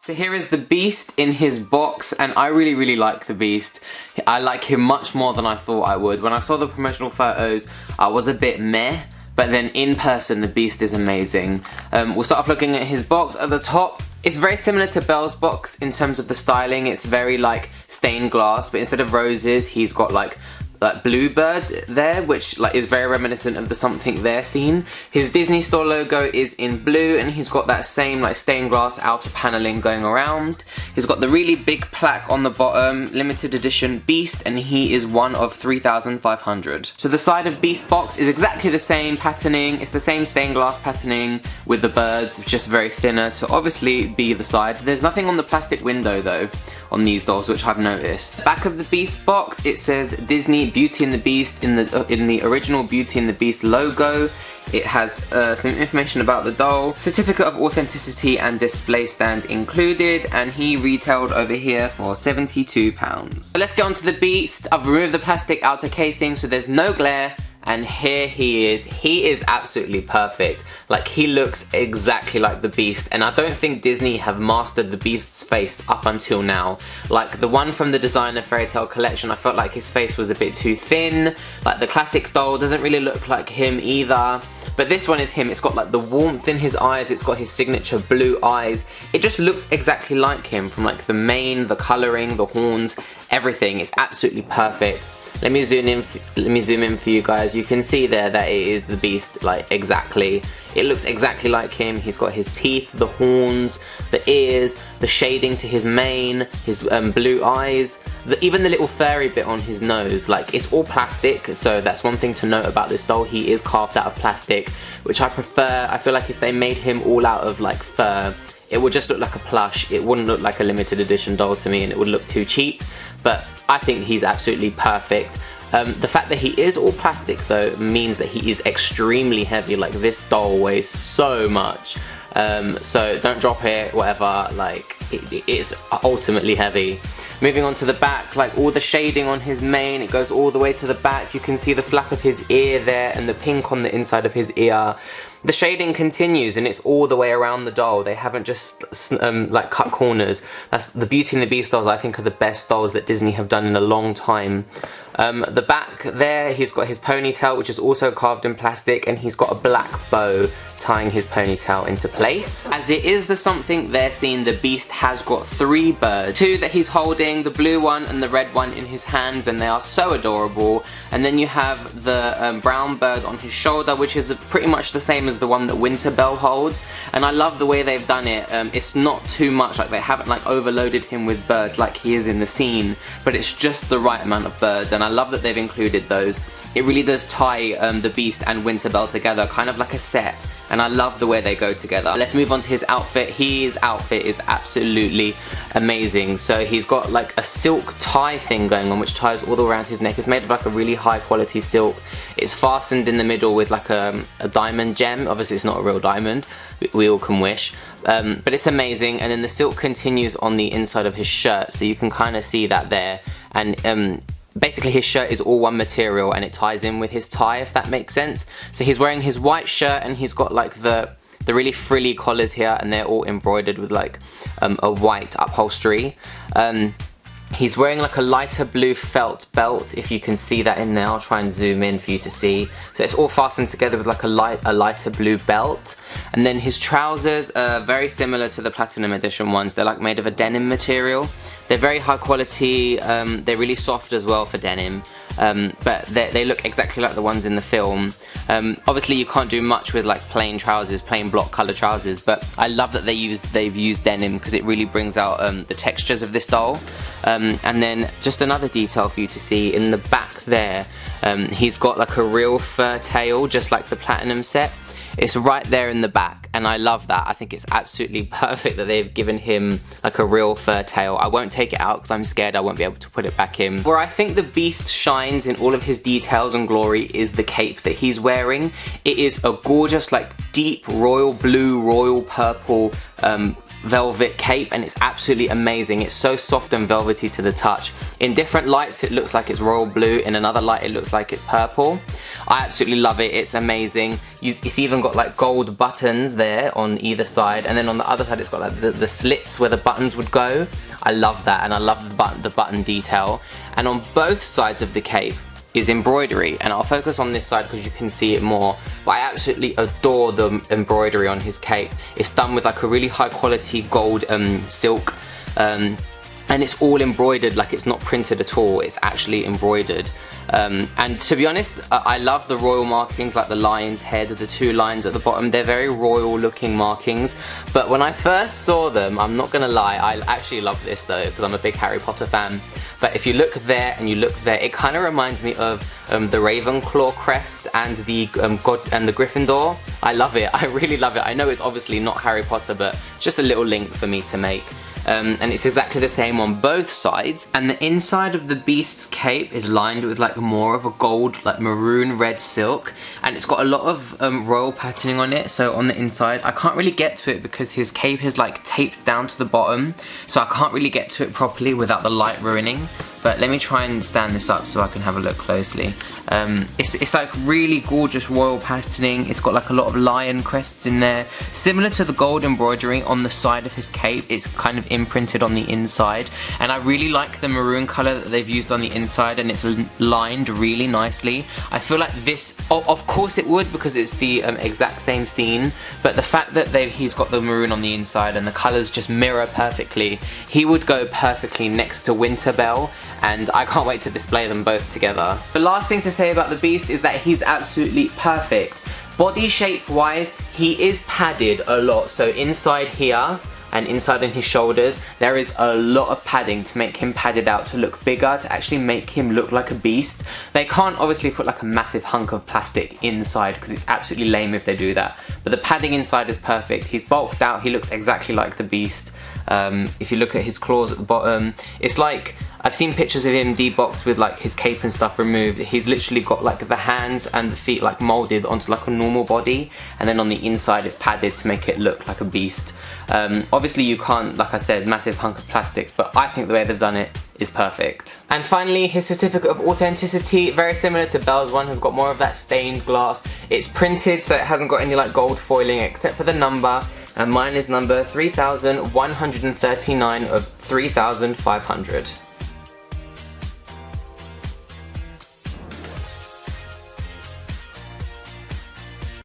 So here is the Beast in his box, and I really like the Beast. I like him much more than I thought I would. When I saw the promotional photos, I was a bit meh, but then in person the Beast is amazing. We'll start off looking at his box. At the top, it's very similar to Belle's box in terms of the styling. It's very like stained glass, but instead of roses, he's got like bluebirds there, which like is very reminiscent of the Something There scene. His Disney Store logo is in blue, and he's got that same like stained glass outer paneling going around. He's got the really big plaque on the bottom, limited edition Beast, and he is one of 3,500. So the side of Beast box is exactly the same patterning. It's the same stained glass patterning with the birds, just very thinner to obviously be the side. There's nothing on the plastic window though on these dolls, which I've noticed. Back of the Beast box, it says Disney Beauty and the Beast in the original Beauty and the Beast logo. It has some information about the doll, certificate of authenticity and display stand included, and he retailed over here for £72. So let's get on to the Beast. I've removed the plastic outer casing so there's no glare. And here he is. He is absolutely perfect. Like, he looks exactly like the Beast, and I don't think Disney have mastered the Beast's face up until now. Like, the one from the designer Fairy Tale collection, I felt like his face was a bit too thin. Like, the classic doll doesn't really look like him either. But this one is him. It's got like the warmth in his eyes, it's got his signature blue eyes. It just looks exactly like him, from like the mane, the colouring, the horns, everything. It's absolutely perfect. Let me zoom in for you guys. You can see there that it is the Beast, like exactly. It looks exactly like him. He's got his teeth, the horns, the ears, the shading to his mane, his blue eyes, even the little furry bit on his nose. Like, it's all plastic, so that's one thing to note about this doll. He is carved out of plastic, which I prefer. I feel like if they made him all out of like fur, it would just look like a plush. It wouldn't look like a limited edition doll to me, and it would look too cheap. But I think he's absolutely perfect. The fact that he is all plastic though means that he is extremely heavy. Like, this doll weighs so much. So don't drop it, whatever, like it's ultimately heavy. Moving on to the back, like all the shading on his mane, it goes all the way to the back. You can see the flap of his ear there and the pink on the inside of his ear. The shading continues and it's all the way around the doll. They haven't just like cut corners. That's the Beauty and the Beast dolls, I think, are the best dolls that Disney have done in a long time. The back there, he's got his ponytail, which is also carved in plastic, and he's got a black bow tying his ponytail into place. As it is the Something There scene, the Beast has got 3 birds. 2 that he's holding, the blue one and the red one in his hands, and they are so adorable. And then you have the brown bird on his shoulder, which is pretty much the same as the one that Belle holds. And I love the way they've done it. It's not too much, like they haven't like overloaded him with birds like he is in the scene, but it's just the right amount of birds, and I love that they've included those. It really does tie the Beast and Belle together, kind of like a set. And I love the way they go together. Let's move on to his outfit. His outfit is absolutely amazing. So he's got like a silk tie thing going on, which ties all around his neck. It's made of like a really high quality silk. It's fastened in the middle with like a diamond gem. Obviously it's not a real diamond, we all can wish. But it's amazing. And then the silk continues on the inside of his shirt, so you can kind of see that there. And basically his shirt is all one material and it ties in with his tie, if that makes sense. So he's wearing his white shirt and he's got like the really frilly collars here, and they're all embroidered with like a white upholstery. He's wearing like a lighter blue felt belt, if you can see that in there. I'll try and zoom in for you to see. So it's all fastened together with like a lighter blue belt. And then his trousers are very similar to the Platinum Edition ones. They're like made of a denim material. They're very high quality, they're really soft as well for denim, but they look exactly like the ones in the film. Obviously you can't do much with like plain trousers, plain block colour trousers, but I love that they've used denim because it really brings out the textures of this doll. And then just another detail for you to see in the back there, he's got like a real fur tail, just like the Platinum set. It's right there in the back, and I love that. I think it's absolutely perfect that they've given him like a real fur tail. I won't take it out because I'm scared I won't be able to put it back in. Where I think the Beast shines in all of his details and glory is the cape that he's wearing. It is a gorgeous, like deep royal blue, royal purple velvet cape, and it's absolutely amazing. It's so soft and velvety to the touch. In different lights it looks like it's royal blue, in another light it looks like it's purple. I absolutely love it, it's amazing. It's even got like gold buttons there on either side, and then on the other side it's got like the slits where the buttons would go. I love that, and I love the button detail. And on both sides of the cape is embroidery, and I'll focus on this side because you can see it more, but I absolutely adore the embroidery on his cape. It's done with like a really high quality gold silk, and it's all embroidered, like it's not printed at all, it's actually embroidered. And to be honest, I love the royal markings, like the lion's head, the two lions at the bottom. They're very royal looking markings, but when I first saw them, I'm not gonna lie, I actually love this though, because I'm a big Harry Potter fan. But if you look there and you look there, it kind of reminds me of the Ravenclaw crest and the Gryffindor. I love it, I really love it. I know it's obviously not Harry Potter, but it's just a little link for me to make. And it's exactly the same on both sides, and the inside of the beast's cape is lined with like more of a gold, like maroon red silk, and it's got a lot of royal patterning on it. So on the inside, I can't really get to it because his cape is like taped down to the bottom, so I can't really get to it properly without the light ruining. But let me try and stand this up so I can have a look closely. It's like really gorgeous royal patterning. It's got like a lot of lion crests in there, similar to the gold embroidery on the side of his cape. It's kind of imprinted on the inside, and I really like the maroon colour that they've used on the inside, and it's lined really nicely. I feel like this, of course it would, because it's the exact same scene, but the fact that he's got the maroon on the inside and the colours just mirror perfectly, he would go perfectly next to Winterbell, and I can't wait to display them both together. The last thing to say about the beast is that he's absolutely perfect. Body shape wise, he is padded a lot, so inside here and inside in his shoulders there is a lot of padding to make him padded out, to look bigger, to actually make him look like a beast. They can't obviously put like a massive hunk of plastic inside because it's absolutely lame if they do that, but the padding inside is perfect. He's bulked out, he looks exactly like the beast. If you look at his claws at the bottom, it's like, I've seen pictures of him deboxed with like his cape and stuff removed. He's literally got like the hands and the feet like moulded onto like a normal body, and then on the inside it's padded to make it look like a beast. Obviously you can't, like I said, massive hunk of plastic, but I think the way they've done it is perfect. And finally, his certificate of authenticity, very similar to Belle's one, has got more of that stained glass. It's printed, so it hasn't got any like gold foiling except for the number, and mine is number 3139 of 3500.